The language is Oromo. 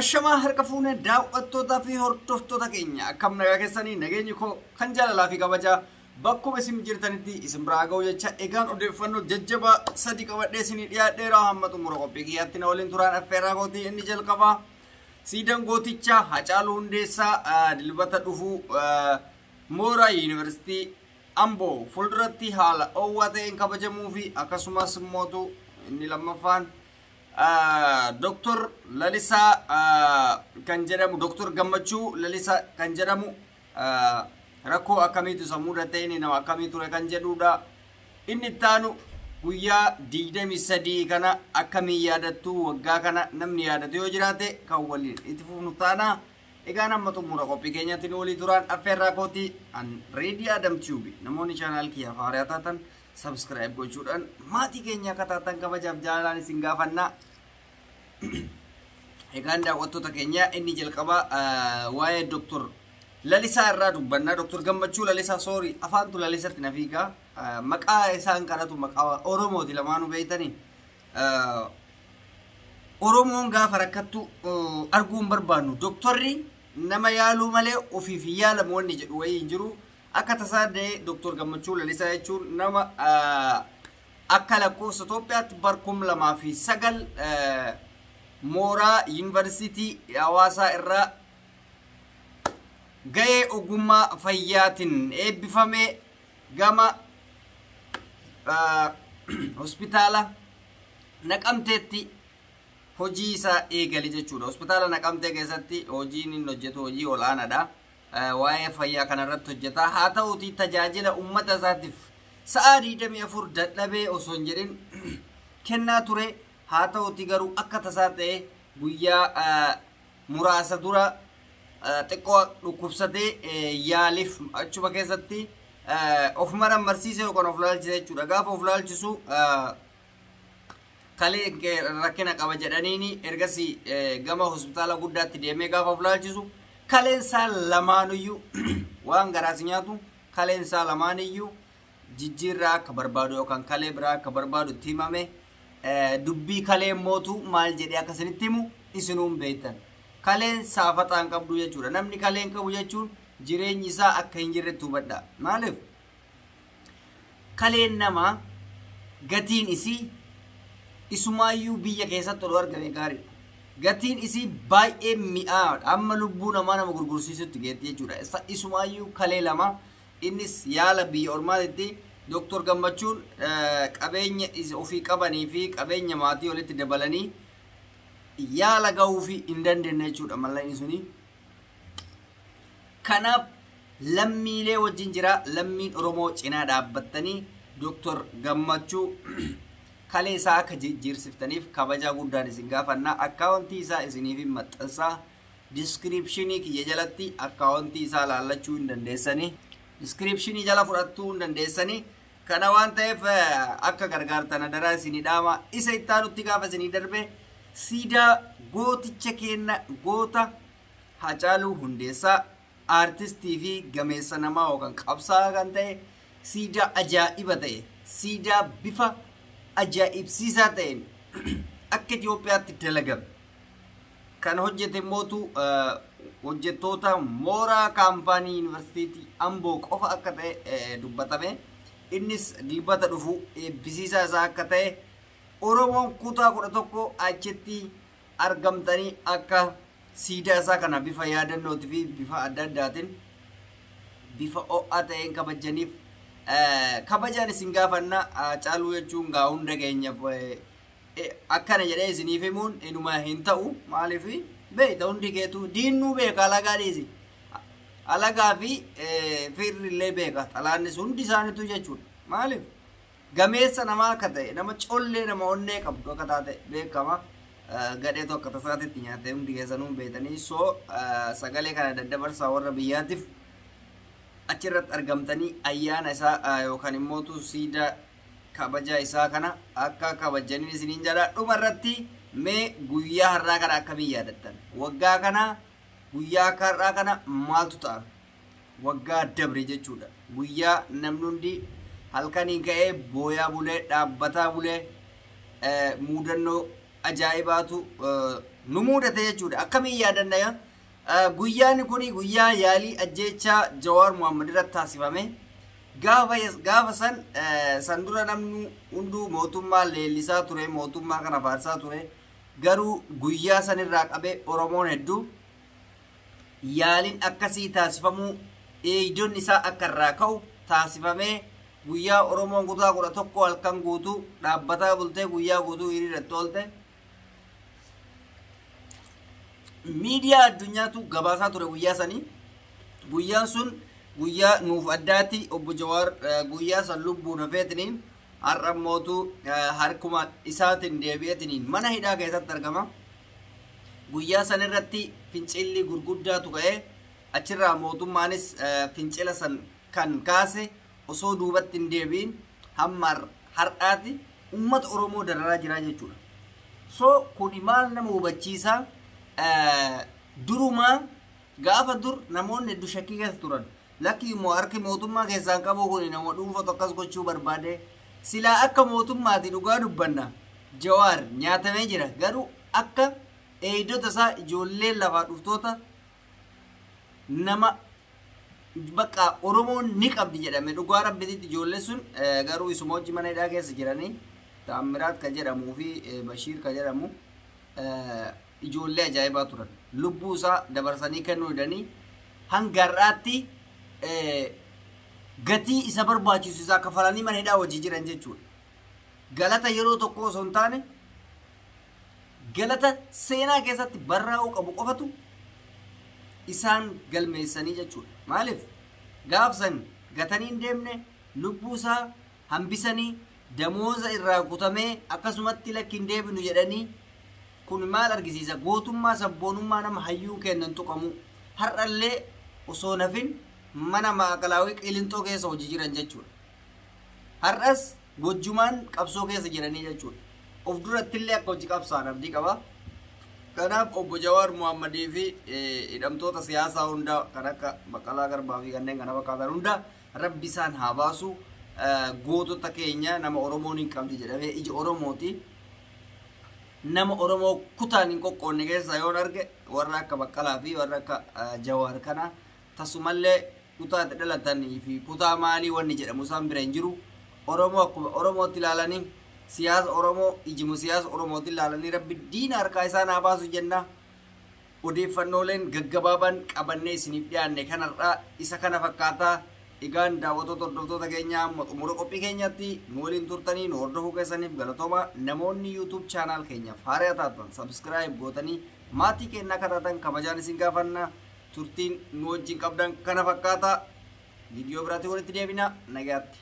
Ashamaa harka fuunee daawwattootaa fi hordoftoota keenya akkam nagaa keessanii nageenyi koo kan jaalalaa fi kabajaa bakkuma isin jirtanitti isin biraa ga'u jecha egaan odeeffannoo jajjabaa sadii qabadhee isinii dhiyaadheera hamma xumura qophii kiyyaatti na waliin turaan affeerraa gootii inni jalqabaa siidaan gootichaa Hacaaluu Hundeessaa dilbata dhufuu Mooraa Yuunivarsiitii Amboo fuulduratti haala oowwaa ta'een kabajamuu fi akkasumas mootu inni lammaffaan Dr. Lalisa kan jedhamu Dr. Gammachuu Lalisa kan jedhamu rakkoo akkamiitu sammuu ta'een nama akkamii ture kan jedhudha. Inni ittaanu guyyaa 23 kana akkamii yaadattu waggaa kana namni yaadatu yoo jiraate kan waliin itti fufnu taana. Egaan amma xumura qophii keenyatti nu walii turaan affeerraa kootii an Reedii Adam Tube namoonni chaanaal kiyyaaf haaraa taatan subscribe gochuudhaan maatii keenya akka taatan kabajaaf jaalalaan isin gaafannaa. Egaan daawwattoota keenya inni jalqabaa waa'ee Dr. Lalisaa irraa dubbannaa. Dr. Gammachuu Lalisaa sorry afaantu Lalisatti na fiigaa maqaa isaan kadhatu maqaa Oromooti lamaanuu beeytanii. Oromoon gaafa rakkattu arguun barbaannu doktorri nama yaaluu malee ofiif yaalamu wanni jedhu wayii hin jiru. Akka tasaa ta'e Dr. Gammachuu Lalisaa jechuun nama akka lakkoofsa Itoophiyaatti bara 2009 Mooraa Yuunivarsiitii Hawaasaa irraa gahee ogummaa fayyaatiin eebbifame gama hospitaala Naqamteetti hojii isaa eegale jechuudha. Hospitaala Naqamtee keessatti hojiin inni hojjetu hojii olaanaadha. Waa'ee fayyaa kanarratti hojjeta. Haa ta'uutii tajaajila uummata isaatiif sa'a 24 dadhabee osoo hin jedhin kennaa ture. Haa ta'uutii garuu akka tasaa ta'e guyyaa muraasa dura xiqqoo dhukkubsatee yaaliif achuma keessatti of mararsiisee yookaan of laalchise jechuudha. Gaafa of laalchisu kalee rakkina qaba jedhaniini ergasii gama hospitaala guddaatti deemee gaafa of laalchisu kaleensaa lamaanuyyuu waan garaas nyaatu kaleensaa lamaaniyyuu jijjiirraa akka barbaadu yookaan kalee biraa akka barbaadu itti himame. Dubbii kalee mootu maal jedhee akkasinitti himu isinuun beektan. Kaleen saafataan qabdu jechuudha. Namni kaleen qabu jechuun jireenyi isaa akka hin jirretti hubadha. Maaliif? Kaleen namaa gatiin isii isumaayyuu biyya keessatti ol argame gaariidha. Gatiin isii baay'ee mi'aadha. Amma lubbuu namaa nama gurgursiisutti geetti jechuudha. Isumaayyuu kalee lama innis yaala biyya ormaatitti Dr. Gammachuun qabeenya ofii qabanii fi qabeenya maatii walitti dabalanii yaala ga'uu fi hin dandeenye jechuudha mallayni suni. Kanaaf lammiilee wajjin jira. Lammiin Oromoo cinaa dhaabbattanii Dr. Gammachuu kalee isaa akka jijjiirsiftaniif kabajaa guddaan isin gaafannaa. Akkaawuntii isaa isiniif maxxansaa diskiripshinii kiyya jalatti akkaawuntii isaa laallachuu hin dandeessanii. Diskiripshinii jala fudhattuu hin dandeessanii. Kana waan ta'eef akka gargaartan daraa isinii dhaama. Isa ittaanutti gaafa isinii darbe siidaa gooticha keenya goota Hacaaluu Hundeessaa aartistii fi gameessa namaa yookaan qabsaa kan ta'e siidaa ajaa'iba ta'e siidaa bifa ajaa'ibsiisaa ta'een akka Itoophiyaatti dalagame kan hojjete mootu hojjettoota mooraa kaampaanii Yuunivarsiitii Amboo qofa akka ta'e dubbatame. Innis dilbata dhufu eebbisiisaa isaa akka ta'e Oromoon kutaa 11 achitti argamtanii akka siidaa isaa kana bifa yaadannootii fi bifa adda addaatiin bifa ho'aa ta'een kabajaniif kabajaan isin gaafannaa. Hacaaluu jechuun gaa hunda keenyaaf akkana jedhee isiniif himuun inuma hin ta'u. Maaliif beekta hundi keetu diinnuu beeka alagaa dhiisi. Alagaa fi firrillee beeka xalaannis hundi isaaniitu jechuudha. Maaliif gameessa namaa akka ta'e nama collee nama onnee qabdu akka taate beekama. Gadhee tokko tasaatitti nyaatee hundi keessanuun beekanii soo sagalee kana daddabarsaa warra biyyaatiif achirratti argamtanii ayyaana isaa yookaan immoo siidaa kabajaa isaa kana akka kabajanii isiniin jedha. Dhumarratti mee guyyaa har'aa kana akkamii yaadattan? Waggaa kana guyyaa har'aa kana maaltu ta'a? Waggaa dabre jechuudha. Guyyaa namni hundi halkanii ka'ee booyaa bulee dhaabbataa bulee muudannoo ajaa'ibaatu nu mudate jechuudha. Akkamiin yaadanna guyyaan kun guyyaa yaalii ajjeechaa Jawaar Mohaammed irratti taasifame. Gaafa san dura namni hunduu mootummaa leellisaa ture, mootummaa kana faarsaa ture. Garuu guyyaa san irraa qabee Oromoon hedduu yaaliin akkasii taasifamuu eeydoon isaa akka irraa ka'u taasifamee guyyaa Oromoon kutaa 11 halkan guutuu dhaabbataa bultee guyyaa guutuu hiriirratti oolte. Miidiyaa addunyaatu gabaasaa ture guyyaa sanii. Guyyaan sun guyyaa nuuf addaatti obbo Jawaar guyyaa san lubbuun hafeetiniin har'a mootuu harkuma isaatiin deebi'eetiniin mana hidhaa keessatti argama. Guyyaa san irratti fincilli gurguddaatu ka'ee achirraa mootummaanis fincila san kan kaase osoo duubatti hin deebiin hamma har'aatti uummata Oromoo dararaa jira jechuudha. So kuni maal nama hubachiisa? Duruma gaafa dur namoonni hedduu shakkii keessa turan. Lakki immoo harki mootummaa keessaan qabu kun nama dhuunfatu akkas gochuu barbaade. Silaa akka mootummaati dhugaa dubbanna. Jawaar nyaatamee jira. Garuu akka eeydota isaa ijoollee lafaa dhuftoota nama bakka Oromoon ni qabdi jedhame dhugaa rabbititti ijoollee sun garuu isuma hojii mana hidhaa keessa jiranii Taamiraat ka jedhamuu fi Bashiir ka jedhamu ijoollee ajaa'ibaa turan. Lubbuu isaa dabarsanii kennuu hidhanii hanga har'aatti gatii isa barbaachisu isaa kafalanii mana hidhaa hojii jiran jechuudha. Galata yeroo tokko osoo hin taane galata seenaa keessatti barraa'uu qabu qofatu isaan galmeessanii jechuudha. Maaliif gaafsan gatanii hin deemne lubbuu isaa hambisanii damooza irraa kutamee akkasumatti lakki hin deebinu jedhanii kun maal argisiisa? Gootummaa sabboonummaa nama hayyuu kennan tuqamu har'allee osoo nafin mana maaqalaawii qilintoo keessa hojii jiran jechuudha. Har'as gojjumaan qabsoo keessa jiranii jechuudha. Of durattillee akka hojii qabsaan abdii qaba. Kanaaf obbo Jawaar Mohaammadii fi hidhamtoota siyaasaa hunda kan akka Baqqalaa Garbaa fi kanneen kana fakkaatan hunda rabbi isaan haa baasu. Gootota keenya nama Oromoon hin qabdi jedhamee ija Oromooti. Nama Oromoo kutaan hin qoqqoonne keessa yoon arge warra akka Baqqalaa fi warra akka Jawaar kana tasumallee kutaa dhalatanii fi kutaa maalii wanni jedhamu isaan bira hin jiru. Oromoo akkuma Oromootti ilaalanii siyaasa Oromoo ijimu siyaasa Oromootti ilaalanii rabbi diina harkaa isaan haa baasu jenna. Odeeffannooleen gaggabaaban qabannee isiniif dhiyaanne kanarraa isa kana fakkaataa. Egaan daawwattoota hordoftoota keenya xumura qophii keenyatti nu waliin turtanii nu hordofuu keessaniif galatooma. Namoonni YouTube channel keenyaaf haaraa taatan subscribe gootanii maatii keenya akka taatan kabajaan isin gaafanna. Turtiin nu wajjin qabdan kana fakkaata. Viidiyoo biraatiin walitti deebina. Nagaatti.